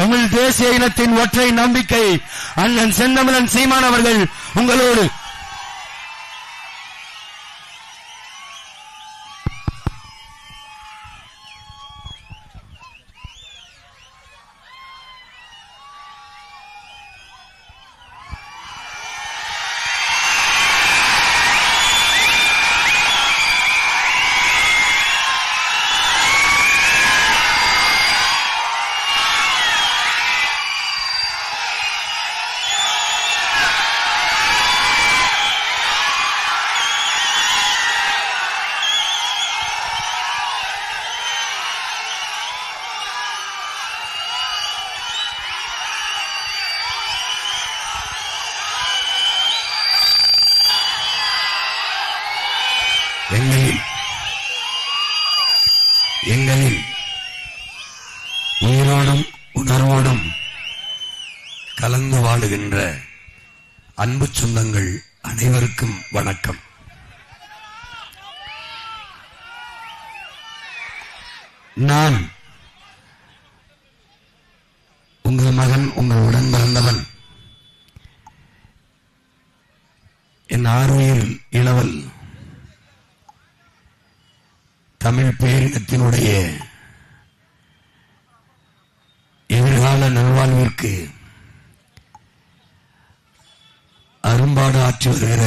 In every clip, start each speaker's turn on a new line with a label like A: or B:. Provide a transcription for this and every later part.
A: தமிழ் தேசிய இனத்தின் ஒற்றை நம்பிக்கை அண்ணன் செந்தமிழன் சீமான் அவர்கள் உங்களோடு. எங்களில் உயிரோடும் உணர்வோடும் கலந்து வாழுகின்ற அன்பு சொந்தங்கள் அனைவருக்கும் வணக்கம். நான் உங்கள் மகன், உங்கள் உடன் பிறந்தவன், என் ஆறுயிர் இளவல் தமிழ் பேரினத்தினுடைய எதிர்கால நல்வாழ்விற்கு அரும்பாடு ஆற்றி வருகிற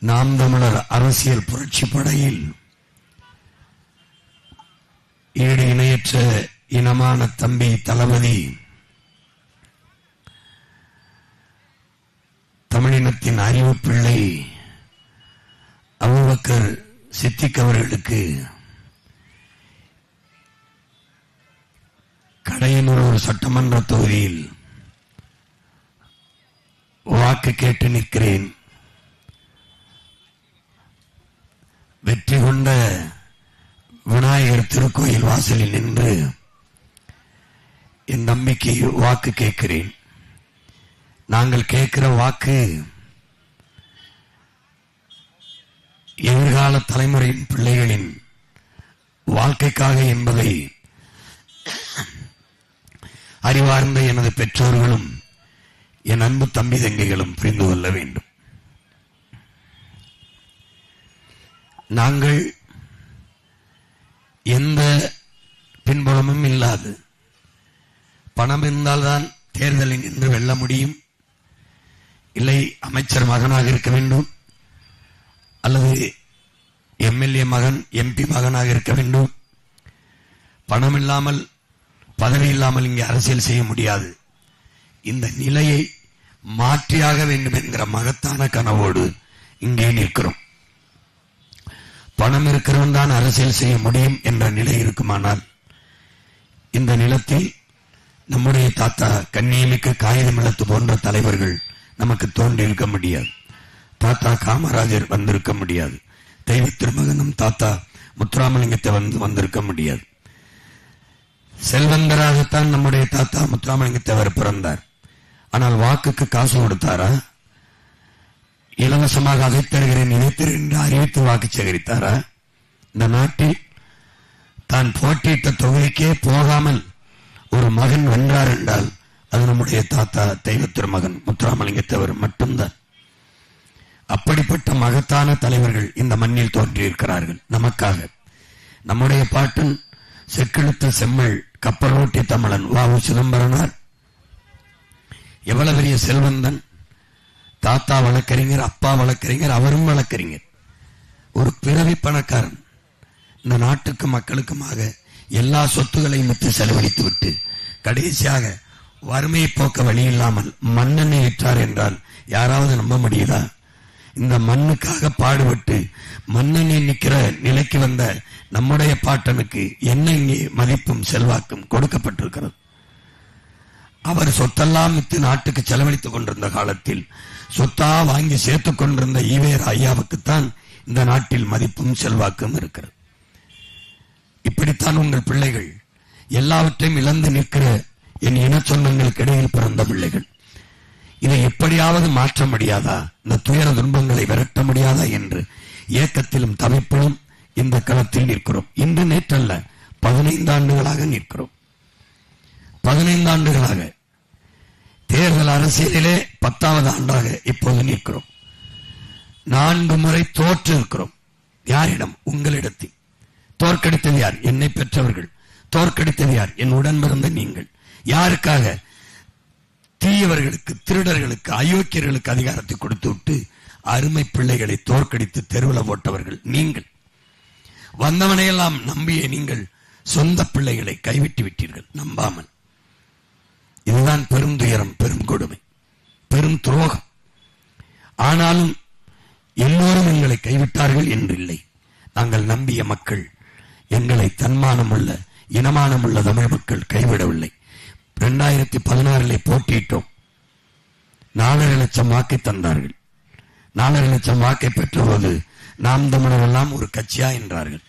A: நாம் தமிழர் அரசியல் புரட்சி படையில் ஈடு இணையற்ற இனமான தம்பி தளபதி தமிழினத்தின் அறிவு பிள்ளை அபூபக்கர் சித்திக் அவர்களுக்கு கடையனூர் சட்டமன்ற தொகுதியில் வாக்கு கேட்டு நிற்கிறேன். வெற்றி கொண்ட விநாயகர் திருக்கோயில் வாசலில் நின்று என் நம்பிக்கை வாக்கு கேட்கிறேன். நாங்கள் கேட்கிற வாக்கு எதிர்கால தலைமுறையின் பிள்ளைகளின் வாழ்க்கைக்காக என்பதை அறிவார்ந்த எனது பெற்றோர்களும் என் அன்பு தம்பி தங்கைகளும் புரிந்து கொள்ள வேண்டும். நாங்கள் எந்த பின்புலமும் இல்லாது, பணம் இருந்தால்தான் தேர்தலில் நின்று வெல்ல முடியும், இல்லை அமைச்சர் மகனாக இருக்க வேண்டும், அல்லது எம்எல்ஏ மகன் எம்பி மகனாக இருக்க வேண்டும். பணம் இல்லாமல் பதவி இல்லாமல் இங்கே அரசியல் செய்ய முடியாது. இந்த நிலையை மாற்றியாக வேண்டும் என்கிற மகத்தான கனவோடு இங்கே நிற்கிறோம். பணம் இருக்கிறவன் தான் அரசியல் செய்ய முடியும் என்ற நிலை இருக்குமானால் இந்த நிலத்தில் நம்முடைய தாத்தா கண்ணியமிக்க காகிதமிழத்து போன்ற தலைவர்கள் நமக்கு தோன்றி இருக்க முடியாது. தாத்தா காமராஜர் வந்திருக்க முடியாது. தெய்வ திருமகனும் தாத்தா முத்துராமலிங்கத்தை வந்திருக்க முடியாது. செல்வந்தராகத்தான் நம்முடைய தாத்தா முத்துராமலிங்கத்தவர் பிறந்தார். ஆனால் வாக்குக்கு காசு கொடுத்தாரா? இலவசமாக அதை தருகிறேன் இதை தருகிறேன் என்று அறிவித்து வாக்கு சேகரித்தாரா? இந்த நாட்டில் தான் போட்டியிட்ட தொகுதிக்கே போகாமல் ஒரு மகன் வென்றார் என்றால் அது நம்முடைய தாத்தா தெய்வ திருமகன் முத்துராமலிங்கத்தவர் மட்டும்தான். அப்படிப்பட்ட மகத்தான தலைவர்கள் இந்த மண்ணில் தோன்றியிருக்கிறார்கள் நமக்காக. நம்முடைய பாட்டன் செக்கெழுத்த செம்மல் கப்பலோட்டி தமிழன் வ.உ. சிதம்பரனார் எவ்வளவு பெரிய செல்வந்தன். தாத்தா வழக்கறிஞர், அப்பா வழக்கறிஞர், அவரும் வழக்கறிஞர். ஒரு பிறவி பணக்காரன். இந்த நாட்டுக்கு மக்களுக்குமாக எல்லா சொத்துக்களையும் விட்டு செலவழித்து விட்டு கடைசியாக வறுமையை போக்க வழி இல்லாமல் மண்ணெண்ணெய் விற்றார் என்றால் யாராவது நம்ப முடியுதா? இந்த மண்ணுக்காக பாடுபட்டு மண்ணெண்ணெய் நிற்கிற நிலைக்கு வந்த நம்முடைய பாட்டனுக்கு என்ன இங்கே மதிப்பும் செல்வாக்கும் கொடுக்கப்பட்டிருக்கிறது? அவர் சொத்தெல்லாம் வித்து நாட்டுக்கு செலவழித்துக் கொண்டிருந்த காலத்தில் சொத்தா வாங்கி சேர்த்துக் கொண்டிருந்த ஈவேரா ஐயாவுக்குத்தான் இந்த நாட்டில் மதிப்பும் செல்வாக்கும் இருக்கிறது. இப்படித்தான் உங்கள் பிள்ளைகள் எல்லாவற்றையும் இழந்து நிற்கிற என் இன சொந்தங்களுக்கு இடையில் பிறந்த பிள்ளைகள். இதை எப்படியாவது மாற்ற முடியாதா? இந்த துயர துன்பங்களை விரட்ட முடியாதா என்று ஏக்கத்திலும் தவிப்பிலும் இந்த களத்தில் நிற்கிறோம். இன்று நேற்றல்ல, 15 ஆண்டுகளாக நிற்கிறோம். 15 ஆண்டுகளாக தேர்தல் அரசியலிலே 10வது ஆண்டாக இப்போது நிற்கிறோம். 4 முறை தோற்று இருக்கிறோம். யாரிடம்? உங்களிடத்தில். தோற்கடித்தது யார்? என்னை பெற்றவர்கள். தோற்கடித்தது யார்? என் உடன் பிறந்த நீங்கள். யாருக்காக? தீயவர்களுக்கு, திருடர்களுக்கு, அயோக்கியர்களுக்கு அதிகாரத்தை கொடுத்து விட்டு அருமை பிள்ளைகளை தோற்கடித்து தெருவில் போட்டவர்கள் நீங்கள். வந்தவனையெல்லாம் நம்பிய நீங்கள் சொந்த பிள்ளைகளை கைவிட்டு விட்டீர்கள் நம்பாமல். இதுதான் பெரும் துயரம், பெரும் கொடுமை, பெரும் துரோகம். ஆனாலும் எல்லோரும் எங்களை கைவிட்டார்கள் என்றில்லை. நாங்கள் நம்பிய மக்கள், எங்களை தன்மானமுள்ள இனமானமுள்ள தமிழ் மக்கள் கைவிடவில்லை. 2016 போட்டியிட்டோம். 4.5 லட்சம் வாக்கை தந்தார்கள். 4.5 லட்சம் வாக்கை பெற்றபோது நாம் தமிழர் எல்லாம் ஒரு கட்சியா என்றார்கள்.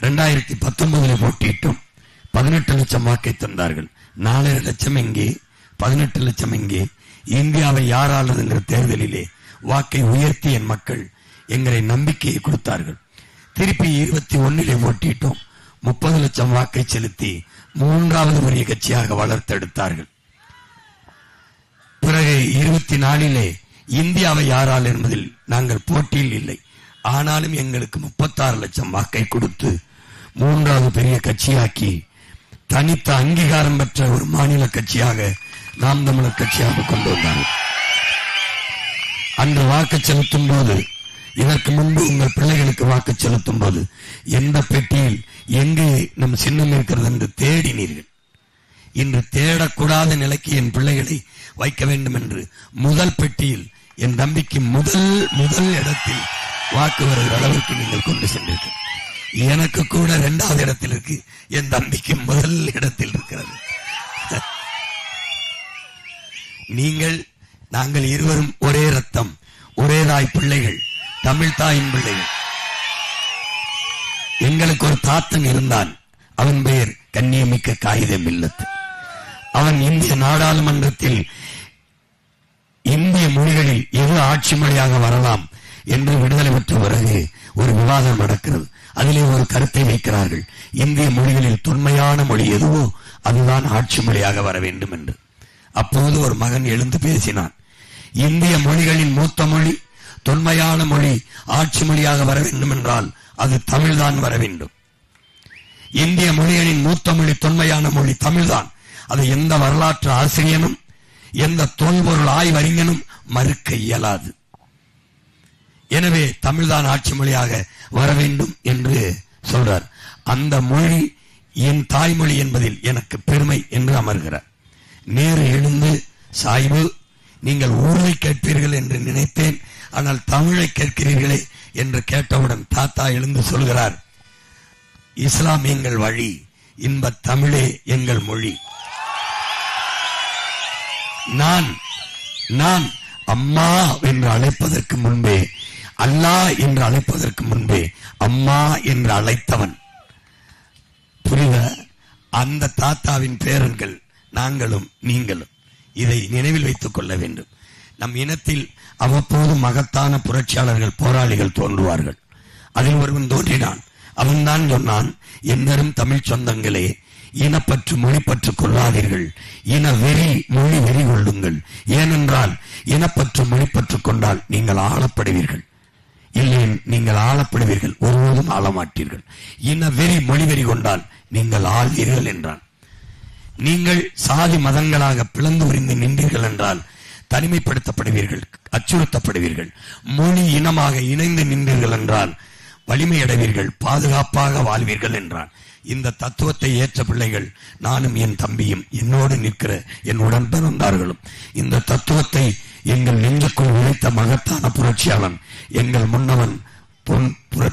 A: 2019 போட்டியிட்டோம். 18 லட்சம் வாக்கை தந்தார்கள். 4.5 லட்சம் எங்கே? 18 லட்சம் எங்கே? இந்தியாவை யாராளதுங்கிற தேர்தலிலே வாக்கை உயர்த்தி என் மக்கள் எங்களை நம்பிக்கையை கொடுத்தார்கள். திருப்பி 21 போட்டியிட்டோம். 30 லட்சம் வாக்கை செலுத்தி 3வது பெரிய கட்சியாக வளர்த்தெடுத்தார்கள். பிறகு 24 இந்தியாவை யாரால் என்பதில் நாங்கள் போட்டியில் இல்லை. ஆனாலும் எங்களுக்கு 36 லட்சம் வாக்கை கொடுத்து 3வது பெரிய கட்சியாக்கி தனித்த அங்கீகாரம் பெற்ற ஒரு மாநில கட்சியாக நாம் தமிழர் கட்சியாக கொண்டு வந்தார்கள். அன்று வாக்கு செலுத்தும் போது, இதற்கு முன்பு உங்கள் பிள்ளைகளுக்கு வாக்கு செலுத்தும் போது எந்த பெட்டியில் எங்கே நம் சின்னம் இருக்கிறது என்று தேடினீர்கள். இன்று தேடக்கூடாத நிலைக்கு என் பிள்ளைகளை வைக்க வேண்டும் என்று முதல் பெட்டியில் என் தம்பிக்கு முதல் இடத்தில் வாக்கு வருகிற அளவுக்கு நீங்கள் கொண்டு சென்றீர்கள். எனக்கு கூட 2வது இடத்தில் இருக்கு, என் தம்பிக்கு முதல் இடத்தில் இருக்கிறது. நாங்கள் இருவரும் ஒரே ரத்தம், ஒரே தாய் பிள்ளைகள், தமிழ் தாயின் பிள்ளைகள். எங்களுக்கு ஒரு தாத்தன் இருந்தான். அவன் பெயர் கண்ணியமிக்க காகிதம் இல்லத்து. அவன் இந்திய நாடாளுமன்றத்தில் இந்திய மொழிகளில் எது ஆட்சி மொழியாக வரலாம் என்று விடுதலை பெற்ற பிறகு ஒரு விவாதம் நடக்கிறது. அதிலே ஒரு கருத்தை வைக்கிறார்கள். இந்திய மொழிகளில் தொன்மையான மொழி எதுவோ அதுதான் ஆட்சி மொழியாக வர வேண்டும் என்று. அப்போது ஒரு மகன் எழுந்து பேசினான். இந்திய மொழிகளின் மூத்த மொழி, தொன்மையான மொழி ஆட்சி மொழியாக வர வேண்டும் என்றால் அது தமிழ்தான் வர வேண்டும். இந்திய மொழிகளின் மூத்த மொழி, தொன்மையான மொழி தமிழ்தான். அதை எந்த வரலாற்று ஆசிரியனும் எந்த தொல்பொருள் ஆய்வறிஞனும் மறுக்க இயலாது. எனவே தமிழ்தான் ஆட்சி மொழியாக வர வேண்டும் என்று சொல்றார். அந்த மொழி என் தாய்மொழி என்பதில் எனக்கு பெருமை என்று அமர்கிறார். நேரு எழுந்து, சாய்பு, நீங்கள் ஊரை கேட்பீர்கள் என்று நினைத்தேன், ஆனால் தமிழை கேட்கிறீர்களே என்று கேட்டவுடன் தாத்தா எழுந்து சொல்கிறார், இஸ்லாம் எங்கள் வழி, இன்ப தமிழே எங்கள் மொழி. நான் அம்மா என்று அழைப்பதற்கு முன்பே, அல்லாஹ் என்று அழைப்பதற்கு முன்பே அம்மா என்று அழைத்தவன். புரியுத? அந்த தாத்தாவின் பேரன்கள் நாங்களும் நீங்களும். இதை நினைவில் வைத்துக் கொள்ள வேண்டும். நம் இனத்தில் அவ்வப்போது மகத்தான புரட்சியாளர்கள், போராளிகள் தோன்றுவார்கள். அதில் ஒருவன் தோன்றினான். அவன்தான் சொன்னான், எந்தரும் தமிழ் சொந்தங்களே, இனப்பற்று மொழிப்பற்று கொள்ளாதீர்கள், இன வெறி மொழி வெறி கொள்ளுங்கள். ஏனென்றால் இனப்பற்று மொழிப்பற்று கொண்டால் நீங்கள் ஆளப்படுவீர்கள். இல்லை, நீங்கள் ஆளப்படுவீர்கள், ஒருவரும் ஆளமாட்டீர்கள். இன வெறி மொழி வெறி கொண்டால் நீங்கள் ஆள்வீர்கள் என்றான். நீங்கள் சாதி மதங்களாக பிளந்து உரிந்து நின்றீர்கள் என்றால் தனிமைப்படுத்தப்படுவீர்கள், அச்சுறுத்தப்படுவீர்கள். மொழி இனமாக இணைந்து நின்றீர்கள் என்றால் வலிமையடைவீர்கள், பாதுகாப்பாக வாழ்வீர்கள் என்றான். இந்த தத்துவத்தை ஏற்ற பிள்ளைகள் நானும் என் தம்பியும், என்னோடு நிற்கிற என் உடன் பிறந்தார்களும் இந்த தத்துவத்தை எங்கள் நெஞ்சுக்குள் உழைத்த மகத்தான புரட்சியாளன், எங்கள் முன்னவன்,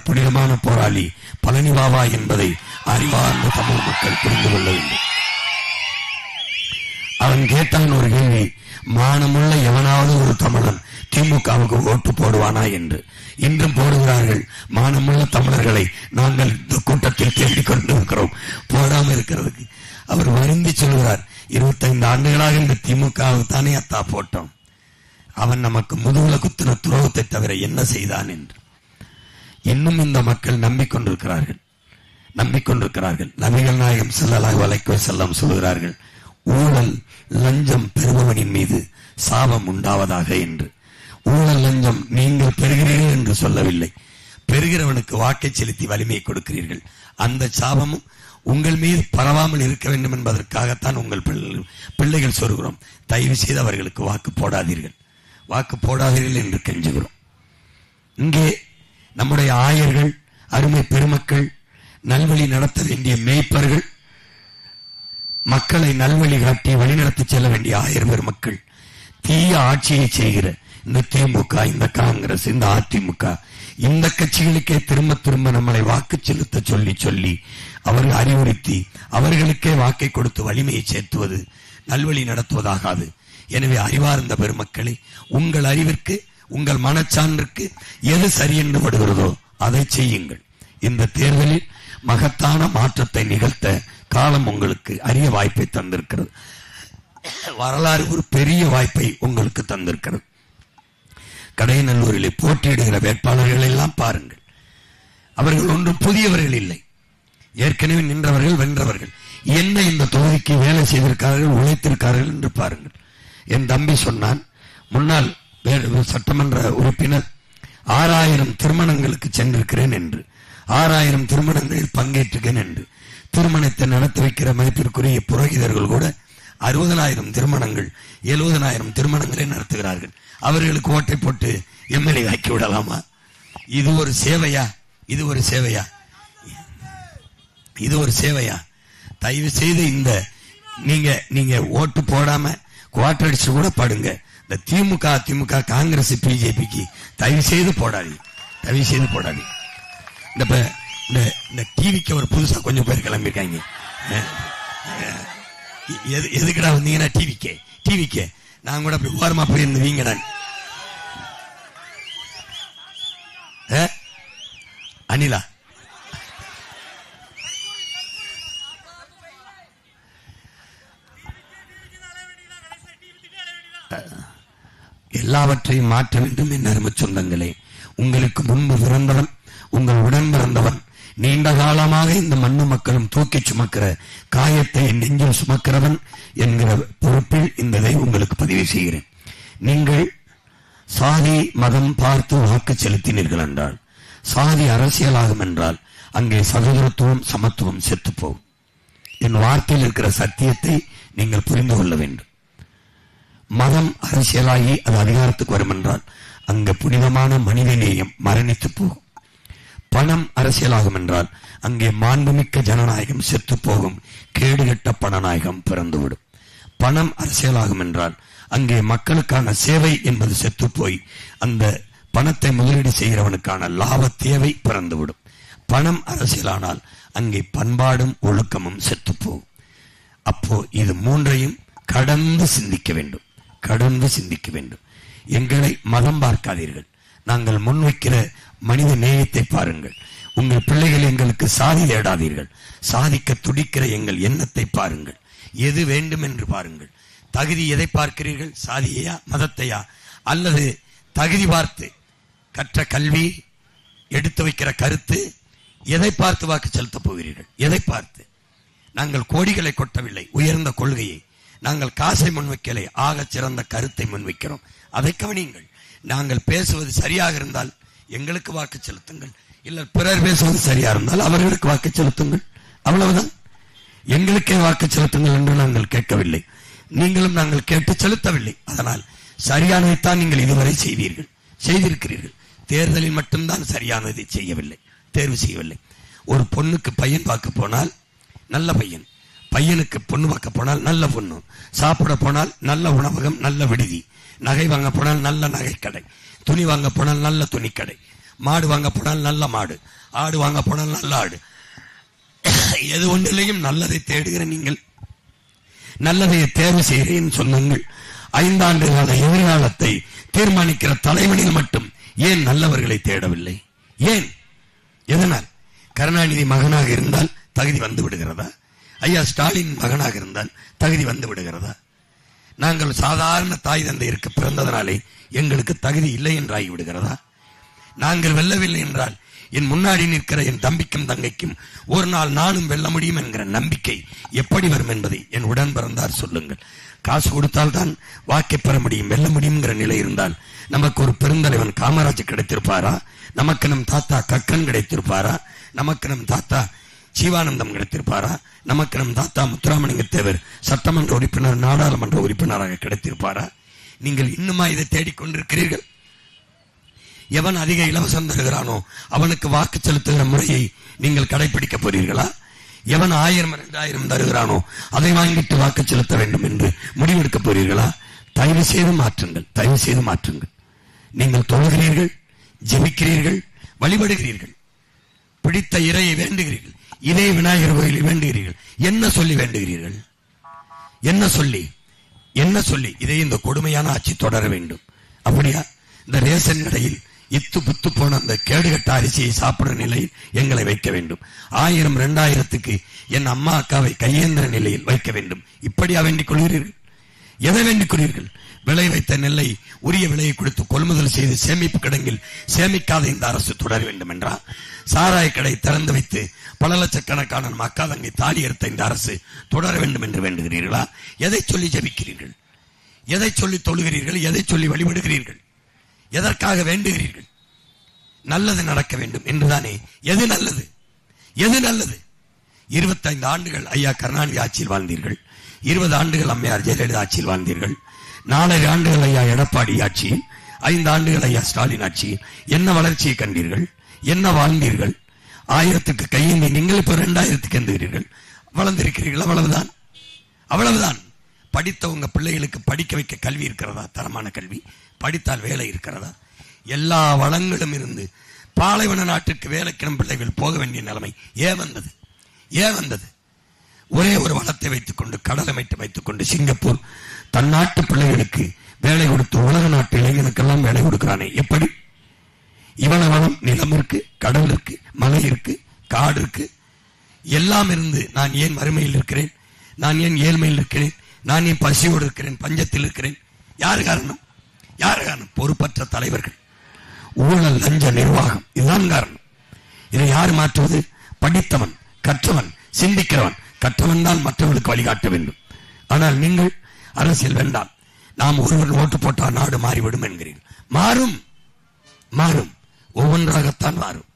A: புனிதமான போராளி பழனி பாபா என்பதை அறிவார்ந்த தமிழ் மக்கள் புரிந்து கொள்ள வேண்டும். அவன் கேட்டான் ஒரு கேள்வி, மானமுள்ள எவனாவது ஒரு தமிழன் திமுகவுக்கு ஓட்டு போடுவானா என்று. இன்றும் போடுகிறார்கள். மானமுள்ள தமிழர்களை நாங்கள் இந்த கூட்டத்தில் தேடிக் கொண்டிருக்கிறோம் போடாம இருக்கிறதுக்கு. அவர் வருந்தி சொல்கிறார், 25 ஆண்டுகளாக இந்த திமுகவுக்கு தானே அத்தா போட்டோம், அவன் நமக்கு முதுகுல குத்தின துரோகத்தை தவிர என்ன செய்தான் என்று. இன்னும் இந்த மக்கள் நம்பிக்கொண்டிருக்கிறார்கள். நபிகள் நாயகம் ஸல்லல்லாஹு அலைஹி வஸல்லம் சொல்கிறார்கள், ஊழல் லஞ்சம் பெறுபவனின் மீது சாபம் உண்டாவதாக என்று. ஊழல் லஞ்சம் நீங்கள் பெறுகிறீர்கள் என்று சொல்லவில்லை, பெறுகிறவனுக்கு வாக்கை செலுத்தி வலிமையை கொடுக்கிறீர்கள். அந்த சாபமும் உங்கள் மீது பரவாமல் இருக்க வேண்டும் என்பதற்காகத்தான் உங்கள் பிள்ளைகள் சொல்கிறோம், தயவு செய்து அவர்களுக்கு வாக்கு போடாதீர்கள், வாக்கு போடாதீர்கள் என்று கெஞ்சுகிறோம். இங்கே நம்முடைய ஆயர்கள், அருமை பெருமக்கள், நல்வழி நடத்த வேண்டிய மேய்ப்பர்கள், மக்களை நல்வழி காட்டி வழிநடத்தி செல்ல வேண்டிய ஆயர் பெருமக்கள், தீய ஆட்சியை செய்கிற இந்த திமுக, இந்த காங்கிரஸ், இந்த அதிமுக, இந்த கட்சிகளுக்கே திரும்ப திரும்ப நம்மளை வாக்கு செலுத்த சொல்லி சொல்லி அவர்கள் அறிவுறுத்தி அவர்களுக்கே வாக்கை கொடுத்து வலிமையை சேர்த்துவது நல்வழி நடத்துவதாகாது. எனவே அறிவார்ந்த பெருமக்களை, உங்கள் அறிவிற்கு, உங்கள் மனச்சான்றுக்கு எது சரி என்று படுகிறதோ அதை செய்யுங்கள். இந்த தேர்தலில் மகத்தான மாற்றத்தை நிகழ்த்த காலம் உங்களுக்கு அரிய வாய்ப்பை தந்திருக்கிறது. வரலாறு ஒரு பெரிய வாய்ப்பை உங்களுக்கு தந்திருக்கிறது. கடையநல்லூரிலே போட்டியிடுகிற வேட்பாளர்கள் எல்லாம் பாருங்கள், அவர்கள் ஒன்றும் புதியவர்கள் இல்லை, ஏற்கனவே நின்றவர்கள், வென்றவர்கள். என்ன இந்த தொகுதிக்கு வேலை செய்திருக்கார்கள், உழைத்திருக்கார்கள் என்று பாருங்கள். என் தம்பி சொன்னான், முன்னாள் சட்டமன்ற உறுப்பினர் 6000 திருமணங்களுக்கு சென்றிருக்கிறேன் என்று, 6000 திருமணங்களில் பங்கேற்றிருக்கேன் என்று. திருமணத்தை நடத்தி வைக்கிற மதிப்பிற்குரிய புரோகிதர்கள் கூட 60,000 திருமணங்கள், 70,000 திருமணங்களை நடத்துகிறார்கள். அவர்களுக்கு ஓட்டை போட்டு எம்எல்ஏ ஆக்கி விடலாமா? இது ஒரு சேவையா? இது ஒரு சேவையா? இது ஒரு சேவையா? தயவு செய்து இந்த நீங்க ஓட்டு போடாம குவார்டர் அடிச்சு கூட படுங்க. இந்த திமுக, அதிமுக, காங்கிரஸ், பிஜேபிக்கு தயவு செய்து போடாது, தயவு செய்து போடாது. இந்த டிவிக்கு ஒரு புதுசா கொஞ்சம் பேர் கிளம்பிருக்காங்க. எதுக்குடா வந்தீங்கன்னா டிவிக்கு நான் கூட அப்படி ஓரமா போயிருந்தீங்க. நான் அனிலா எல்லாவற்றையும் மாற்ற வேண்டும் என் அருமை சொந்தங்களே. உங்களுக்கு முன்பு பிறந்தவன், உங்கள் உடன் பிறந்தவன், நீண்ட காலமாக இந்த மண்ணு மக்களும் தூக்கி சுமக்கிற காயத்தை என் நெஞ்சில் சுமக்கிறவன் என்கிற பொறுப்பில் இந்த உங்களுக்கு பதிவு செய்கிறேன். நீங்கள் சாதி மதம் பார்த்து வாக்கு செலுத்தினீர்கள் என்றால், சாதி அரசியலாகும் என்றால் அங்கே சகோதரத்துவம், சமத்துவம் செத்துப்போகும். என் வார்த்தையில் இருக்கிற சத்தியத்தை நீங்கள் புரிந்து கொள்ள வேண்டும். மதம் அரசியலாகி அது அதிகாரத்துக்கு வரும் என்றால் அங்கு புனிதமான மனித நேயம் மரணித்து போகும். பணம் அரசியலாகும் என்றால் அங்கே மாண்புமிக்க ஜனநாயகம் செத்து போகும், கேடுகட்ட பணநாயகம் பிறந்துவிடும். பணம் அரசியலாகும் என்றால் அங்கே மக்களுக்கான சேவை என்பது செத்து போய் அந்த பணத்தை முதலீடு செய்கிறவனுக்கான லாப தேவை பிறந்துவிடும். பணம் அரசியலானால் அங்கே பண்பாடும் ஒழுக்கமும் செத்து போகும். அப்போ இது மூன்றையும் கடந்து சிந்திக்க வேண்டும், கடந்து சிந்திக்க வேண்டும். எங்களை மதம் பார்க்காதீர்கள், நாங்கள் முன்வைக்கிற மனித நேயத்தை பாருங்கள். உங்கள் பிள்ளைகள் எங்களுக்கு சாதி தேடாதீர்கள், சாதிக்க துடிக்கிற எங்கள் எண்ணத்தை பாருங்கள். எது வேண்டும் என்று பாருங்கள். தகுதி எதை பார்க்கிறீர்கள்? சாதியையா, மதத்தையா? அல்லது தகுதி பார்த்து கற்ற கல்வி, எடுத்து வைக்கிற கருத்து, எதை பார்த்து வாக்கு செலுத்தப் போகிறீர்கள்? எதை பார்த்து? நாங்கள் கோடிகளை கொட்டவில்லை, உயர்ந்த கொள்கையை. நாங்கள் காசை முன்வைக்கலை, ஆக சிறந்த கருத்தை முன்வைக்கிறோம். அதை கவனியுங்கள். நாங்கள் பேசுவது சரியாக இருந்தால் எங்களுக்கு வாக்கு செலுத்துங்கள், இல்ல பிறர் பேசுவது சரியா இருந்தால் அவர்களுக்கு வாக்கு செலுத்துங்கள். அவ்வளவுதான். எங்களுக்கே வாக்கு செலுத்துங்கள் என்று நாங்கள் கேட்கவில்லை, நீங்களும் நாங்கள் கேட்டு செலுத்தவில்லை. அதனால் சரியானதைத்தான் நீங்கள் இதுவரை செய்திருக்கிறீர்கள். தேர்தலில் மட்டும்தான் சரியானதை செய்யவில்லை, தேர்வு செய்யவில்லை. ஒரு பொண்ணுக்கு பையன் பார்க்க போனால் நல்ல பையன், பையனுக்கு பொண்ணு பார்க்க போனால் நல்ல பொண்ணு, சாப்பிட போனால் நல்ல உணவகம், நல்ல விடுதி, நகை வாங்க போனால் நல்ல நகை கடை, துணி வாங்க போனால் நல்ல துணிக்கடை, மாடு வாங்க போனால் நல்ல மாடு, ஆடு வாங்க போனால் நல்ல ஆடு. எது ஒன்றிலையும் நல்லதை தேடுகிற நீங்கள் நல்லதை தேர்வு செய்கிறேன் சொன்னங்கள். 5 ஆண்டு கால எதிர்காலத்தை தீர்மானிக்கிற தலைவனில் மட்டும் ஏன் நல்லவர்களை தேடவில்லை? ஏன்? எதனால்? கருணாநிதி மகனாக இருந்தால் தகுதி வந்து விடுகிறதா? ஐயா ஸ்டாலின் மகனாக இருந்தால் தகுதி வந்து விடுகிறதா? நாங்கள் சாதாரண தாய் தந்தையருக்கு பிறந்ததனாலே எங்களுக்கு தகுதி இல்லை என்று ஆகிவிடுகிறதா? நாங்கள் வெல்லவில்லை என்றால் என் முன்னாடி நிற்கிற என் தம்பிக்கும் தங்கைக்கும் ஒரு நாள் நானும் வெல்ல முடியும் என்கிற நம்பிக்கை எப்படி வரும் என்பதை என் உடன் பிறந்தார் சொல்லுங்கள். காசு கொடுத்தால் தான் வாக்கை பெற முடியும், வெல்ல முடியுங்கிற நிலை இருந்தால் நமக்கு ஒரு பெருந்தலைவன் காமராஜ் கிடைத்திருப்பாரா? நமக்கு நம் தாத்தா கக்கன் கிடைத்திருப்பாரா? நமக்கு நம் தாத்தா ஜீவானந்தம் கிடைத்திருப்பாரா? நமக்கு நம் தாத்தா முத்துராமலிங்க தேவர் சட்டமன்ற உறுப்பினர், நாடாளுமன்ற உறுப்பினராக கிடைத்திருப்பாரா? நீங்கள் இன்னுமா இதை தேடிக்கொண்டிருக்கிறீர்கள்? எவன் அதிக இலவசம் தருகிறானோ அவனுக்கு வாக்கு செலுத்துகிற முறையை நீங்கள் கடைபிடிக்க போறீர்களா? எவன் 1000 2000 தருகிறானோ அதை வாங்கிட்டு வாக்கு செலுத்த வேண்டும் என்று முடிவெடுக்க போறீர்களா? தயவு செய்து மாற்றுங்கள், தயவு செய்து மாற்றுங்கள். நீங்கள் தொழுகிறீர்கள், ஜெபிக்கிறீர்கள், வழிபடுகிறீர்கள், பிடித்த இறையை வேண்டுகிறீர்கள், இதே விநாயகர் கோயிலை வேண்டுகிறீர்கள். என்ன சொல்லி வேண்டுகிறீர்கள்? என்ன சொல்லி? என்ன சொல்லி? இதை இந்த கொடுமையான ஆட்சி தொடர வேண்டும். அப்படியா? இந்த ரேஷன் கடையில் இத்து புத்து போன அந்த கேடுகட்ட அரிசியை சாப்பிடுற நிலையில் எங்களை வைக்க வேண்டும். 1000 2000க்கு என் அம்மா அக்காவை கையேந்திர நிலையில் வைக்க வேண்டும். இப்படியா வேண்டிக் கொள்கிறீர்கள்? எதை வேண்டிக் கொள்கிறீர்கள்? விளை வைத்த நெல்லை உரிய விலையை கொடுத்து கொள்முதல் செய்து சேமிப்பு கிடங்கில் சேமிக்காத இந்த அரசு தொடர வேண்டும் என்றா? சாராய கடை திறந்து வைத்து பல லட்சக்கணக்கான மக்கா தங்கை தாலி எடுத்த இந்த அரசு தொடர வேண்டும் என்று வேண்டுகிறீர்களா? எதை சொல்லி ஜபிக்கிறீர்கள்? எதை சொல்லி தொழுகிறீர்கள்? எதை சொல்லி வழிபடுகிறீர்கள்? எதற்காக வேண்டுகிறீர்கள்? நல்லது நடக்க வேண்டும் என்றுதானே. எது நல்லது? எது நல்லது? 25 ஆண்டுகள் ஐயா கருணாநிதி ஆட்சியில் வாழ்ந்தீர்கள். 20 ஆண்டுகள் அம்மையார் ஜெயலலிதா ஆட்சியில் வாழ்ந்தீர்கள். 4 ஆண்டுகள் ஐயா எடப்பாடி ஆட்சியில், 5 ஆண்டுகள் ஐயா ஸ்டாலின் ஆட்சியில் என்ன வளர்ச்சியை கண்டீர்கள்? என்ன வாழ்ந்தீர்கள்? 1000க்கு கையேந்தி நீங்கள் இப்ப 2000க்கு எந்துகிறீர்கள். வளர்ந்திருக்கிறீர்கள், அவ்வளவுதான், அவ்வளவுதான். படித்த உங்க பிள்ளைகளுக்கு படிக்க வைக்க கல்வி இருக்கிறதா? தரமான கல்வி. படித்தால் வேலை இருக்கிறதா? எல்லா வளங்களும் இருந்து பாலைவன நாட்டிற்கு வேலைக்கு நம் பிள்ளைகள் போக வேண்டிய நிலைமை ஏன் வந்தது? ஏன் வந்தது? ஒரே ஒரு வளத்தை வைத்துக் கொண்டு, கடலமைட்டு வைத்துக் கொண்டு சிங்கப்பூர் தன் நாட்டு பிள்ளைகளுக்கு வேலை கொடுத்து உலக நாட்டு இளைஞனுக்கெல்லாம் வேலை கொடுக்கிறானே, எப்படி? இவ்வளவு வளம், நிலம் இருக்கு, கடல் இருக்கு, மலை இருக்கு, காடு இருக்கு, எல்லாம் இருந்து நான் ஏன் வறுமையில் இருக்கிறேன்? நான் ஏன் ஏழ்மையில் இருக்கிறேன்? நான் ஏன் பசியோடு இருக்கிறேன், பஞ்சத்தில் இருக்கிறேன்? யாரு காரணம்? யாரு காரணம்? பொறுப்பற்ற தலைவர்கள், ஊழல், லஞ்ச நிர்வாகம், இதுதான் காரணம். இதை யார் மாற்றுவது? படித்தவன், கற்றவன், சிந்திக்கிறவன். கற்றவன் தான் மற்றவர்களுக்கு வழிகாட்ட வேண்டும். ஆனால் நீங்கள் அரசியல் வேண்டாம், நாம் ஒருவர் ஓட்டு போட்டால் நாடு மாறிவிடும் என்கிறீர்கள். மாறும், மாறும், ஒவ்வொன்றாகத்தான் மாறும்.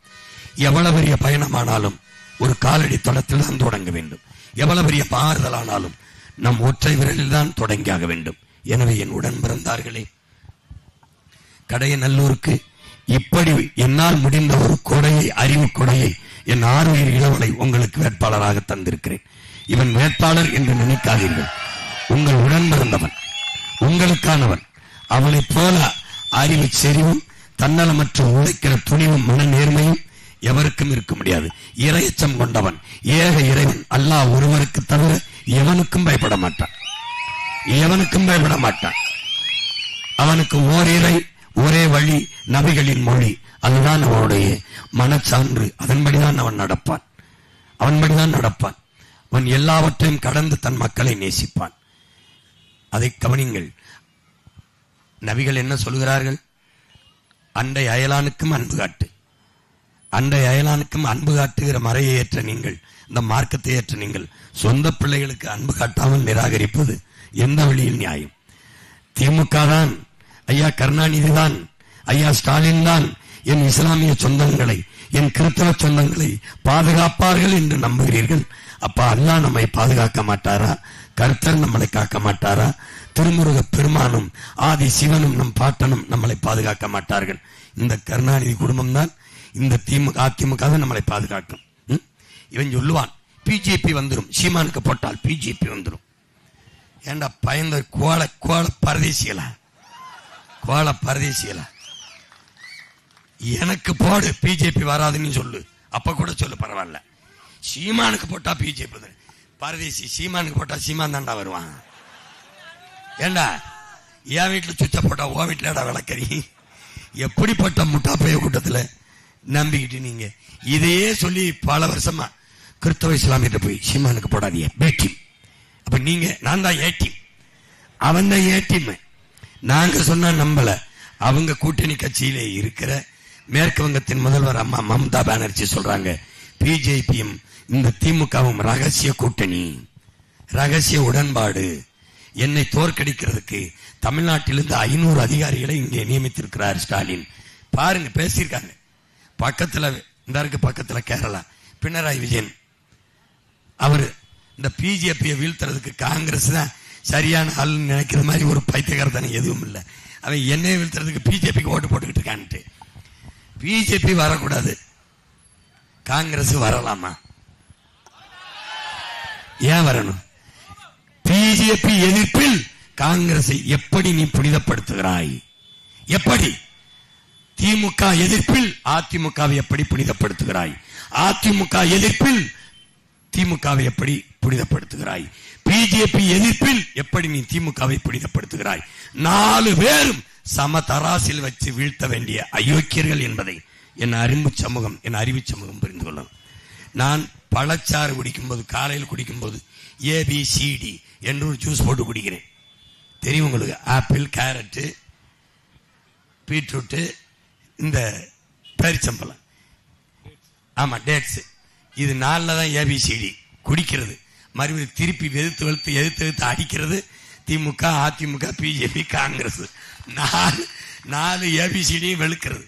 A: எவ்வளவு பெரிய பயணமானாலும் ஒரு காலடி தளத்தில் தான் தொடங்க வேண்டும். எவ்வளவு பெரிய மாறுதலானாலும் நம் ஒற்றை விரலில் தான் தொடங்கியாக வேண்டும். எனவே என் உடன் பிறந்தார்களே, கடையநல்லூருக்கு இப்படி என்னால் முடிந்த ஒரு கொடையை, அறிவு கொடையை, என் 6 உயிர் இளவலை உங்களுக்கு வேட்பாளராக தந்திருக்கிறேன். இவன் வேட்பாளர் என்று நினைக்காதீர்கள். உங்கள் உடன் பிறந்தவன், உங்களுக்கானவன். அவனைப் போல அறிவு செறிவும் தன்னலமற்ற உழைக்கிற துணிவும் மன நேர்மையும் எவருக்கும் இருக்க முடியாது. இறையச்சம் கொண்டவன், ஏக இறைவன் அல்லாஹ் ஒருவருக்கு தவிர எவனுக்கும் பயப்பட மாட்டான், எவனுக்கும் பயப்பட மாட்டான். அவனுக்கு ஓர் இறை, ஒரே வழி, நபிகளின் மொழி, அதுதான் அவனுடைய மனச்சான்று. அதன்படிதான் அவன் நடப்பான், அவன்படிதான் நடப்பான். அவன் எல்லாவற்றையும் கடந்து தன் மக்களை நேசிப்பான். அதை கவனிங்கள். நபிகள் என்ன சொல்கிறார்கள்? அண்டை அயலானுக்கும் அன்பு காட்டு. அண்டை அயலானுக்கும் அன்பு காட்டுகிற மறையை ஏற்ற நீங்கள், இந்த மார்க்கத்தை ஏற்ற நீங்கள், சொந்த பிள்ளைகளுக்கு அன்பு காட்டாமல் நிராகரிப்பது எந்த வழியில் நியாயம்? திமுக தான், ஐயா கருணாநிதி தான், ஐயா ஸ்டாலின் தான் என் இஸ்லாமிய சொந்தங்களை, என் கிறிஸ்தவ சொந்தங்களை பாதுகாப்பார்கள் என்று நம்புகிறீர்கள். அப்ப அல்லாஹ் நம்மை பாதுகாக்க மாட்டாரா? கர்த்தர் நம்மளை காக்க மாட்டாரா? திருமுருக பெருமானும் ஆதி சிவனும் நம் பாட்டனும் நம்மளை பாதுகாக்க மாட்டார்கள். இந்த கருணாநிதி குடும்பம் தான், இந்த திமுக அதிமுக தான் நம்மளை பாதுகாக்கும். இவன் சொல்லுவான் பிஜேபி வந்துடும், சீமானுக்கு போட்டால் பிஜேபி வந்துடும். ஏண்டா பயந்த கோல கோல பரதேசியலா, கோல பரதேசியலா, எனக்கு போடு பிஜேபி வராதுன்னு சொல்லு, அப்ப கூட சொல்லு பரவாயில்ல. சீமானுக்கு போட்டா பிஜேபி பரதேசி, சீமானுக்கு போட்டா சீமான் தாண்டா வருவான். ஏண்டா என் வீட்டுல சுவிட்ச போட்டா ஓ வீட்டுலடா விளக்கறி? எப்படிப்பட்ட முட்டாப்பைய கூட்டத்துல நம்பிக்கிட்டு நீங்க இதையே சொல்லி பல வருஷமா கிறிஸ்தவ இஸ்லாமியிட்ட போய் சீமானுக்கு போடாதீங்க பேட்டி. அப்ப நீங்க, நான் தான் ஏடிம், அவன் தான் ஏடிம். நாங்க சொன்னா நம்பல. அவங்க கூட்டணி கட்சியிலே இருக்கிற மேற்கு வங்கத்தின் முதல்வர் அம்மா மம்தா பானர்ஜி சொல்றாங்க, பிஜேபியும் இந்த திமுகவும் ரகசிய கூட்டணி, ரகசிய உடன்பாடு. என்னை தோற்கடிக்கிறதுக்கு தமிழ்நாட்டிலிருந்து 500 அதிகாரிகளை இங்கே நியமித்திருக்கிறார் ஸ்டாலின். பாருங்க, பேசியிருக்காங்க. பக்கத்துல இந்த இருக்கு, பக்கத்துல கேரளா பினராயி விஜயன் அவரு இந்த பிஜேபியை வீழ்த்துறதுக்கு காங்கிரஸ் தான் சரியான ஆள் நினைக்கிற மாதிரி ஒரு பைத்தியக்காரத்தனை எதுவும் இல்லை. அவன் என்னைய வீழ்த்துறதுக்கு பிஜேபிக்கு ஓட்டு போட்டுக்கிட்டு இருக்கான்ட்டு. பிஜேபி வரக்கூடாது, காங்கிரஸ் வரலாமா? ஏன் வரணும்? பிஜேபி எதிர்ப்பில் காங்கிரஸை எப்படி நீ புனிதப்படுத்துகிறாய்? எப்படி? திமுக எதிர்ப்பில் அதிமுகவை எப்படி புனிதப்படுத்துகிறாய்? அதிமுக எதிர்ப்பில் திமுகவை எப்படி புனிதப்படுத்துகிறாய்? பிஜேபி எதிர்ப்பில் எப்படி நீ திமுகவை புனிதப்படுத்துகிறாய்? 4 பேரும் சம தராசில் வச்சு வீழ்த்த வேண்டிய அயோக்கியர்கள் என்பதை என் அறிவு சமூகம் புரிந்து கொள்ளும். நான் பழச்சாறு குடிக்கும்போது, காலையில் குடிக்கும்போது ABCD என்று ஒரு ஜூஸ் போட்டு குடிக்கிறேன். தெரியும் உங்களுக்கு? ஆப்பிள், கேரட்டு, பீட்ரூட்டு, இந்த பேரிச்சம்பழம், ஆமா டேட்ஸ், இது 4 தான் ABCD குடிக்கிறது. மறுபடியும் திருப்பி எதிர்த்து அடிக்கிறது திமுக, அதிமுக, பிஜேபி, காங்கிரஸ். 4 ABCD வெளுக்கிறது.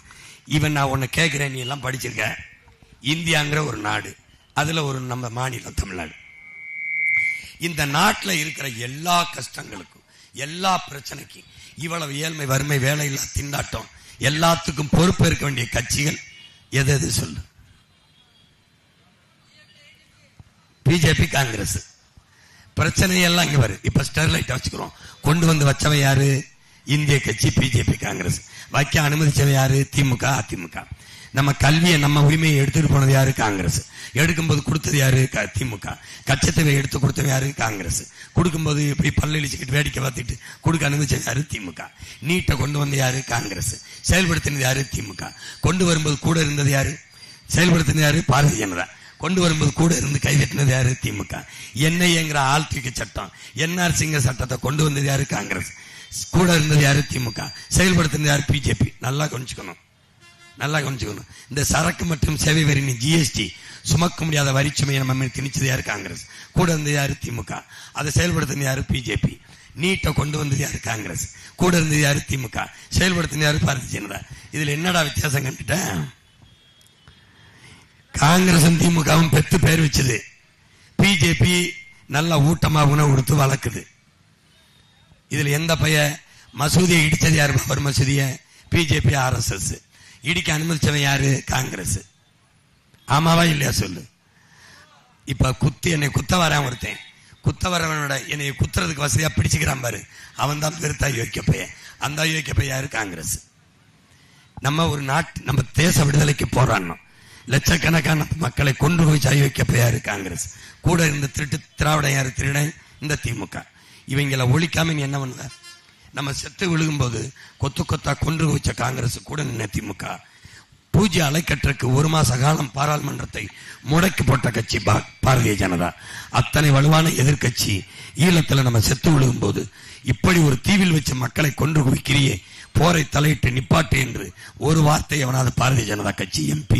A: இவன் நான் உன்னை கேட்கிறேன், நீ எல்லாம் படிச்சிருக்க. இந்தியாங்கிற ஒரு நாடு, அதுல ஒரு நம்ம மாநிலம் தமிழ்நாடு. இந்த நாட்டில் இருக்கிற எல்லா கஷ்டங்களுக்கும், எல்லா பிரச்சனைக்கும், இவ்வளவு ஏழ்மை, வறுமை, வேலையில்லா திண்டாட்டம், எல்லாத்துக்கும் பொறுப்பேற்க வேண்டிய கட்சிகள் எது சொல்லு? பிஜேபி, காங்கிரஸ். பிரச்சனையெல்லாம் இங்க வரும். இப்ப ஸ்டெர்லைட் வச்சுக்கிறோம், கொண்டு வந்து வச்சவன் யாரு? இந்திய கட்சி பிஜேபி, காங்கிரஸ். வைக்க அனுமதிச்சவன் யாரு? திமுக, அதிமுக. நம்ம கல்வியை, நம்ம உரிமையை எடுத்துட்டு போனது யாரு? காங்கிரஸ். எடுக்கும்போது கொடுத்தது யாரு? திமுக. கச்சத்தவை எடுத்து கொடுத்தது யாரு? காங்கிரஸ். கொடுக்கும்போது இப்படி பல்லழிச்சுக்கிட்டு வேடிக்கை பார்த்துட்டு கொடுக்க அனுமதிச்சது யாரு? திமுக. நீட்டை கொண்டு வந்து யாரு? காங்கிரஸ். செயல்படுத்தினது யாரு? திமுக. கொண்டு வரும்போது கூட இருந்தது யாரு? செயல்படுத்தினது யாரு? பாரதிய ஜனதா. கொண்டு வரும்போது கூட இருந்து கைதட்டினது யாரு? திமுக. என்ஐஏங்கிற ஆள் தூக்கி சட்டம், NRCங்கிற சட்டத்தை கொண்டு வந்தது யாரு? காங்கிரஸ். கூட இருந்தது யாரு? திமுக. செயல்படுத்தினது யாரு? பிஜேபி. நல்லா கவனிச்சுக்கணும். இந்த சரக்கு மற்றும் சேவை வரி GST சுமக்க முடியாத வரிச்சுமையை நம்ம திணிச்சது யாரு? காங்கிரஸ். கூட இருந்தது யாரு? திமுக. அதை செயல்படுத்தினது யாரு? பிஜேபி. நீட்டை கொண்டு வந்தது யாரு? காங்கிரஸ். கூட இருந்தது யாரு? திமுக. செயல்படுத்தினது யாரு? பாரதிய ஜனதா. இதுல என்னடா வித்தியாசம் கண்டுட்டேன்? காங்கிரசும் திமுகவும் பெத்து பேர் வச்சது. பிஜேபி நல்ல ஊட்டமா உணவு கொடுத்து வளர்க்குது. இதுல எந்த பைய மசூதியை இடிச்சது யாரு? பாபர் மசூதிய பிஜேபி, RSS. இடிக்க அனுமதிச்சவன் யாரு? காங்கிரஸ். ஆமாவா இல்லையா சொல்லு? இப்ப என்னை குத்த வரான் ஒருத்தன், குத்த வரவனோட என்னை குத்துறதுக்கு வசதியா பிடிச்சுக்கிறான் பாரு, அவன் தான் பெருத்த அயோக்கிய பையன். அந்த அயோக்கிய பையன் யாரு? காங்கிரஸ். நம்ம ஒரு நம்ம தேச விடுதலைக்கு போராடணும். லட்சக்கணக்கான மக்களை கொண்டு போய் அயோக்கிய பையன் யாரு? காங்கிரஸ். கூட இருந்த திராவிடம் யாரு? திருடன் இந்த திமுக. இவங்களை ஒழிக்காம நீ என்ன பண்ணுவ? நம்ம செத்து விழுகும்போது கொத்து கொத்தா கொன்று வச்ச காங்கிரஸ் கூட நின்ன திமுக. பூஜ்ய அலைக்கற்றுக்கு 1 மாச காலம் பாராளுமன்றத்தை முடக்கி போட்ட கட்சி பாரதிய ஜனதா. அத்தனை வலுவான எதிர்கட்சி. ஈழத்துல நம்ம செத்து விழுகும்போது இப்படி ஒரு தீவில் வச்சு மக்களை கொன்று குவிக்கிறியே, போரை தலையிட்டு நிப்பாட்டு என்று ஒரு வார்த்தை எவனாவது பாரதிய ஜனதா கட்சி MP,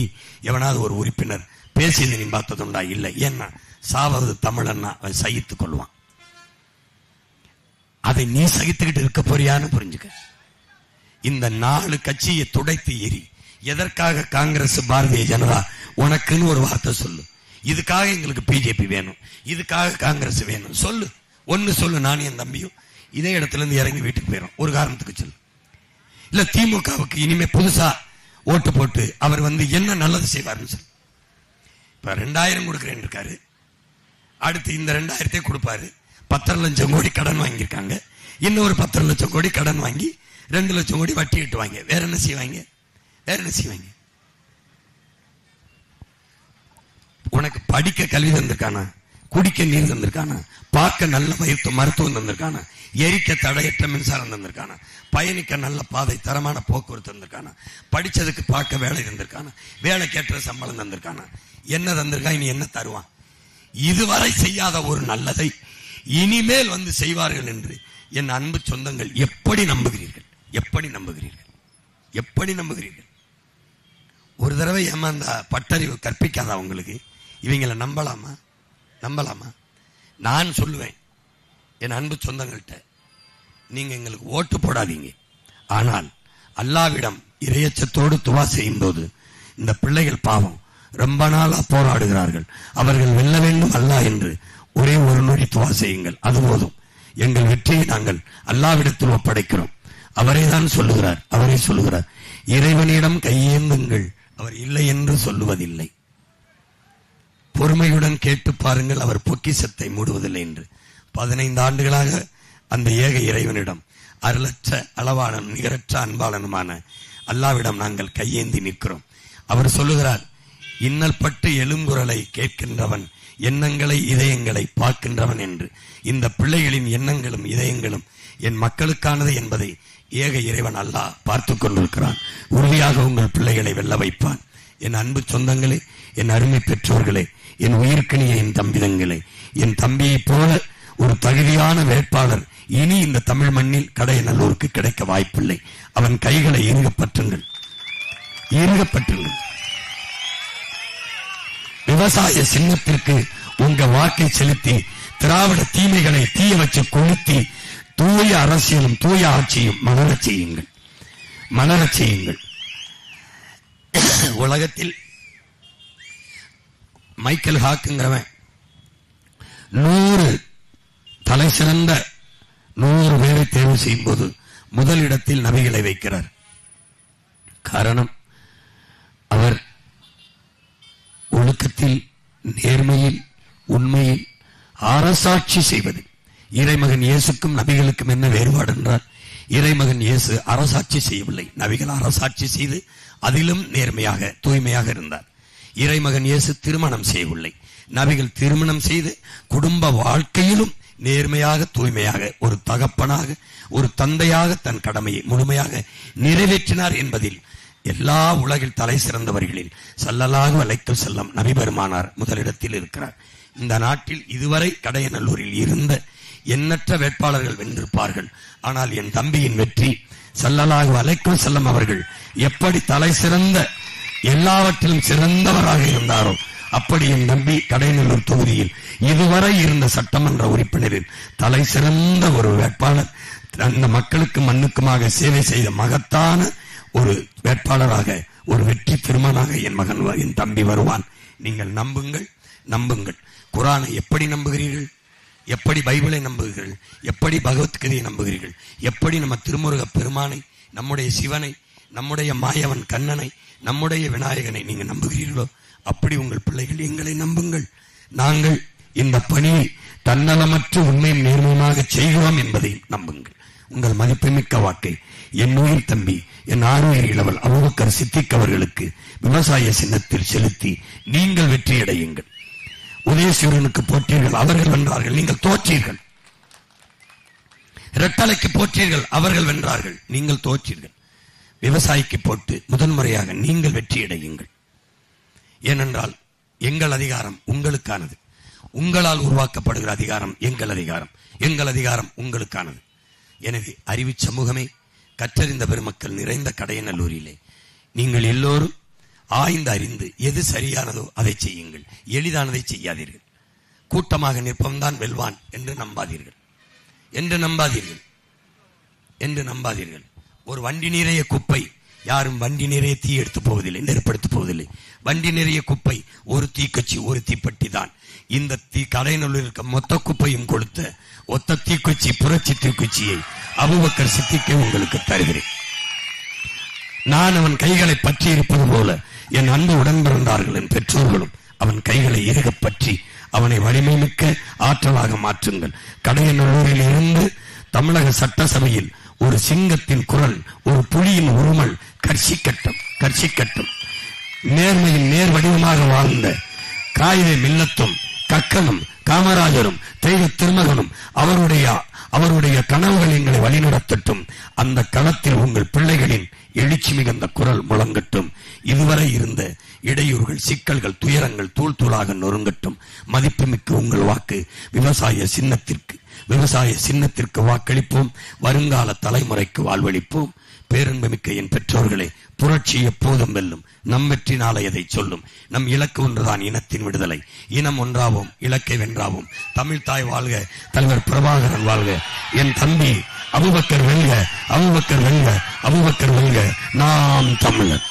A: எவனாவது ஒரு உறுப்பினர் பேசியது நீ பார்த்ததுண்டா? இல்லை. ஏன்னா சாவது தமிழன்னா அவன் சகித்துக் கொள்வான். அதை நீ சகித்துக்கிட்டு இருக்க போறியான்னு புரிஞ்சுக்க. இந்த 4 கட்சியை துடைத்து எரி. எதற்காக காங்கிரஸ், பாரதிய ஜனதா? உனக்குன்னு ஒரு வார்த்தை சொல்லு. இதுக்காக எங்களுக்கு பிஜேபி வேணும், இதுக்காக காங்கிரஸ் வேணும் சொல்லு. ஒன்னு சொல்லு. நான் என் தம்பியும் இதே இடத்துல இருந்து இறங்கி வீட்டுக்கு போயிடும். ஒரு காரணத்துக்கு சொல்லு. இல்ல திமுகவுக்கு இனிமே புதுசா ஓட்டு போட்டு அவர் என்ன நல்லது செய்வார்னு சொல்லு. இப்ப 2000 கொடுக்கிறேன் இருக்காரு, அடுத்து இந்த 2000 கொடுப்பாரு. 10 லட்சம் கோடி கடன் வாங்கியிருக்காங்க. இன்னொரு 10 லட்சம் கோடி கடன் வாங்கி 2 லட்சம் கோடி வட்டி கட்டுவாங்க. வேற என்ன செய்வாங்க? உனக்கு படிக்க கல்வி தந்திருக்கானா? குடிக்க நீர் தந்திருக்கானா? பார்க்க நல்ல மருத்துவம் தந்திருக்கானா? எரிக்க தடையற்ற மின்சாரம் தந்திருக்கானா? பயணிக்க நல்ல பாதை, தரமான போக்குவரத்து தந்திருக்கானா? படிச்சதுக்கு பார்க்க வேலை தந்திருக்கானா? வேலைக்கேற்ற சம்பளம் தந்திருக்கானா? என்ன தந்திருக்கா? இனி என்ன தருவான்? இதுவரை செய்யாத ஒரு நல்லதை இனிமேல் செய்வார்கள் என்று என் அன்பு சொந்தங்கள் எப்படி நம்புகிறீர்கள்? ஒரு தடவை ஏமாந்தா பட்டறிவு கற்பிக்காதா உங்களுக்கு? இவங்களை நம்பலாமா? நான் சொல்லுவேன் என் அன்பு சொந்தங்கள்கிட்ட, நீங்க எங்களுக்கு ஓட்டு போடாதீங்க. ஆனால் அல்லாவிடம் இறையச்சத்தோடு துவா செய்யும் போது இந்த பிள்ளைகள் பாவம் ரொம்ப நாளா போராடுகிறார்கள். அவர்கள் வெல்ல வேண்டும் அல்லாஹ் என்று ஒரே ஒரு நொடி துவா செய்யுங்கள், அது போதும். எங்கள் வெற்றியை நாங்கள் அல்லாவிடத்தில் ஒப்படைக்கிறோம். அவரே சொல்லுகிறார், இறைவனிடம் கையேந்துங்கள், அவர் இல்லை என்று சொல்லுவதில்லை. பொறுமையுடன் கேட்டு பாருங்கள், அவர் பொக்கிஷத்தை மூடுவதில்லை என்று. 15 ஆண்டுகளாக அந்த ஏக இறைவனிடம், அருளற்ற அளவாளன் நிகரற்ற அன்பாளனுமான அல்லாவிடம் நாங்கள் கையேந்தி நிற்கிறோம். அவர் சொல்லுகிறார், இன்னல் பட்டு எழுங்குரலை கேட்கின்றவன் எண்ணங்களை இதயங்களை பார்க்கின்றவன் என்று. இந்த பிள்ளைகளின் எண்ணங்களும் இதயங்களும் என் மக்களுக்கானது என்பதை ஏக இறைவன் அல்லாஹ் பார்த்து கொண்டிருக்கிறான். உறுதியாக உங்கள் பிள்ளைகளை வெல்ல வைப்பான். என் அன்பு சொந்தங்களே, என் அருமை பெற்றோர்களே, என் உயிர்க்கணிய என் தம்பிதங்களே, என் தம்பியை போல ஒரு தகுதியான வேட்பாளர் இனி இந்த தமிழ் மண்ணில் கடையநல்லூருக்கு கிடைக்க வாய்ப்பில்லை. அவன் கைகளை இறுகப்பற்றுங்கள். விவசாய சின்னத்திற்கு உங்க வாக்கை செலுத்தி திராவிட தீமைகளை தீய வச்சு கொளுத்தி தூய அரசியலும் தூய ஆட்சியும் மலரச் செய்யுங்கள். உலகத்தில் மைக்கேல் ஹாக்குங்கிறவன் 100 தலை சிறந்த 100 பேரை தேர்வு செய்யும் போது முதலிடத்தில் நபிகளை வைக்கிறார். காரணம், அவர் ஒழுக்கத்தில், நேர்மையில், உண்மையில் அரசாட்சி செய்வது. இறைமகன் இயேசுக்கும் நபிகளுக்கும் என்ன வேறுபாடு என்றால், இறைமகன் இயேசு அரசாட்சி செய்யவில்லை, நபிகள் அரசாட்சி செய்து அதிலும் நேர்மையாக தூய்மையாக இருந்தார். இறைமகன் இயேசு திருமணம் செய்யவில்லை, நபிகள் திருமணம் செய்து குடும்ப வாழ்க்கையிலும் நேர்மையாக தூய்மையாக ஒரு தகப்பனாக ஒரு தந்தையாக தன் கடமையை முழுமையாக நிறைவேற்றினார் என்பதில் எல்லா உலகில் தலை சிறந்தவர்களில் ஸல்லல்லாஹு அலைஹி வஸல்லம் நபி பெருமானார் முதலிடத்தில் இருக்கிறார். இந்த நாட்டில் இதுவரை கடையநல்லூரில் இருந்த எண்ணற்ற வேட்பாளர்கள் வென்றிருப்பார்கள். ஆனால் என் தம்பியின் வெற்றி, ஸல்லல்லாஹு அலைஹி வஸல்லம் அவர்கள் எப்படி தலை சிறந்த எல்லாவற்றிலும் சிறந்தவராக இருந்தாரோ அப்படி என் தம்பி கடையநல்லூர் தொகுதியில் இதுவரை இருந்த சட்டமன்ற உறுப்பினரில் தலை சிறந்த ஒரு வேட்பாளர், அந்த மக்களுக்கு மண்ணுக்குமாக சேவை செய்த மகத்தான ஒரு வேட்பாளராக, ஒரு வெற்றி திருமணமாக என் தம்பி வருவான். நீங்கள் நம்புங்கள். குர்ஆனை எப்படி நம்புகிறீர்கள்? எப்படி பைபிளை நம்புகிறீர்கள்? எப்படி பகவத்கீதையை நம்புகிறீர்கள்? எப்படி நம்ம திருமுருக பெருமானை, நம்முடைய சிவனை, நம்முடைய மாயவன் கண்ணனை, நம்முடைய விநாயகனை நீங்க நம்புகிறீர்களோ அப்படி உங்கள் பிள்ளைகள் எங்களை நம்புங்கள். நாங்கள் இந்த பணியை தன்னலமற்ற உண்மையும் நேர்மையாக செய்கிறோம் என்பதை நம்புங்கள். உங்கள் மதிப்புமிக்க வாக்கை என் உயிர் தம்பி, என் ஆறுயிர் இளவல் அபூபக்கர் சித்திக் அவர்களுக்கு விவசாய சின்னத்தில் செலுத்தி நீங்கள் வெற்றியடையுங்கள். உதயசூரனுக்கு போற்றீர்கள், அவர்கள் வென்றார்கள், நீங்கள் தோற்றீர்கள். இரட்டலைக்கு போற்றீர்கள், அவர்கள் வென்றார்கள், நீங்கள் தோற்றீர்கள். விவசாயிக்கு போட்டு முதன்முறையாக நீங்கள் வெற்றியடையுங்கள். ஏனென்றால் எங்கள் அதிகாரம் உங்களுக்கானது, உங்களால் உருவாக்கப்படுகிற அதிகாரம் எங்கள் அதிகாரம், எங்கள் அதிகாரம் உங்களுக்கானது. எனவே அறிவு சமூகமே, கற்றறிந்த பெருமக்கள் நிறைந்த கடையநல்லூரிலே நீங்கள் எல்லோரும் ஆய்ந்து அறிந்து எது சரியானதோ அதை செய்யுங்கள். எளிதானதை செய்யாதீர்கள். கூட்டமாக நிற்பவன்தான் வெல்வான் என்று நம்பாதீர்கள். ஒரு வண்டி நிறைய குப்பை, யாரும் வண்டி நிறைய தீ எடுத்து போவதில்லை, நெருப்படுத்த போவதில்லை. வண்டி நிறைய குப்பை, ஒரு தீக்கச்சி, ஒரு தீப்பெட்டி தான். இந்த கடையநல்லூரில் இருக்க மொத்த குப்பையும் கொடுத்த ஒத்த தீக்குச்சி, புரட்சி தீக்குச்சியை அபூபக்கர் சித்திக்கை உங்களுக்கு தருகிறேன். நான் அவன் கைகளை பற்றி இருப்பது போல என் அன்பு உடன் பிறந்தார்கள் என் பெற்றோர்களும் அவன் கைகளை இறுக பற்றி அவனை வலிமை மிக்க ஆற்றலாக மாற்றுங்கள். கடையநல்லூரில் இருந்து தமிழக சட்டசபையில் ஒரு சிங்கத்தின் குரல், ஒரு புலியின் உருமல் கர்ஷிக்கட்டும். நேர்மையின் நேர் வடிவமாக வாழ்ந்த காயிதே மில்லத்தும் கக்கனும் காமராஜரும் தெய்வ திருமகனும் அவருடைய கனவுகள் எங்களை வழிநடத்தட்டும். அந்த களத்தில் உங்கள் பிள்ளைகளின் எழுச்சி மிகுந்த குரல் முழங்கட்டும். இதுவரை இருந்த இடையூறுகள், சிக்கல்கள், துயரங்கள் தூள் தூளாக நொறுங்கட்டும். மதிப்புமிக்க உங்கள் வாக்கு விவசாய சின்னத்திற்கு வாக்களிப்போம். வருங்கால தலைமுறைக்கு வாழ்வளிப்போம். பேரன்புமிக்க என் பெற்றோர்களே, புரட்சி எப்போதும் வெல்லும். நம் வெற்றி நாளையதை சொல்லும். நம் இலக்கு ஒன்றுதான், இனத்தின் விடுதலை. இனம் ஒன்றாவோம், இலக்கை வென்றாவோம். தமிழ் தாய் வாழ்க, தலைவர் பிரபாகரன் வாழ்க. என் தம்பி அபூபக்கர் வெல்க, அபூபக்கர் வெல்க, அபூபக்கர் வெல்க. நாம் தமிழர்.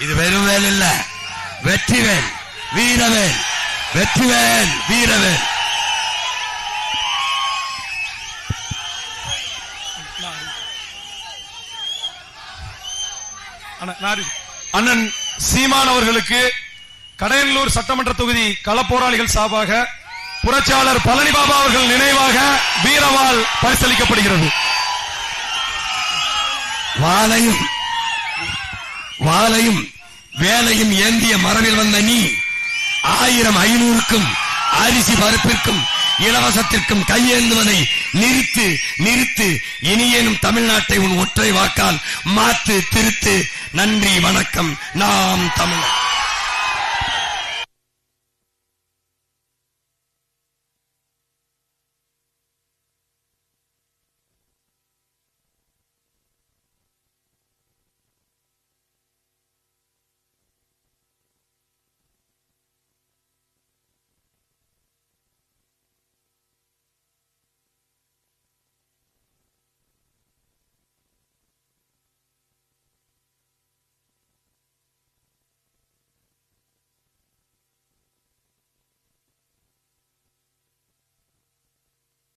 A: இது வெறும் வேல் இல்ல, வெற்றிவேல், வீரவேல், வெற்றிவேல், வீரவேல்.
B: அண்ணன் சீமான் அவர்களுக்கு கடையநல்லூர் சட்டமன்ற தொகுதி களப்போராளிகள் சார்பாக புரட்சியாளர் பழனி பாபா அவர்கள் நினைவாக வீரவாள் பரிசளிக்கப்படுகிறது.
A: வாளையும் வேலையும் ஏந்திய மரபில் வந்த நீ 1000 500க்கும் அரிசி பருப்பிற்கும் இலவசத்திற்கும் கையேந்துவதை நிறுத்து. இனியேனும் தமிழ்நாட்டை உன் ஒற்றை வாக்கால் மாற்று, திருத்து. நன்றி, வணக்கம். நாம் தமிழர்.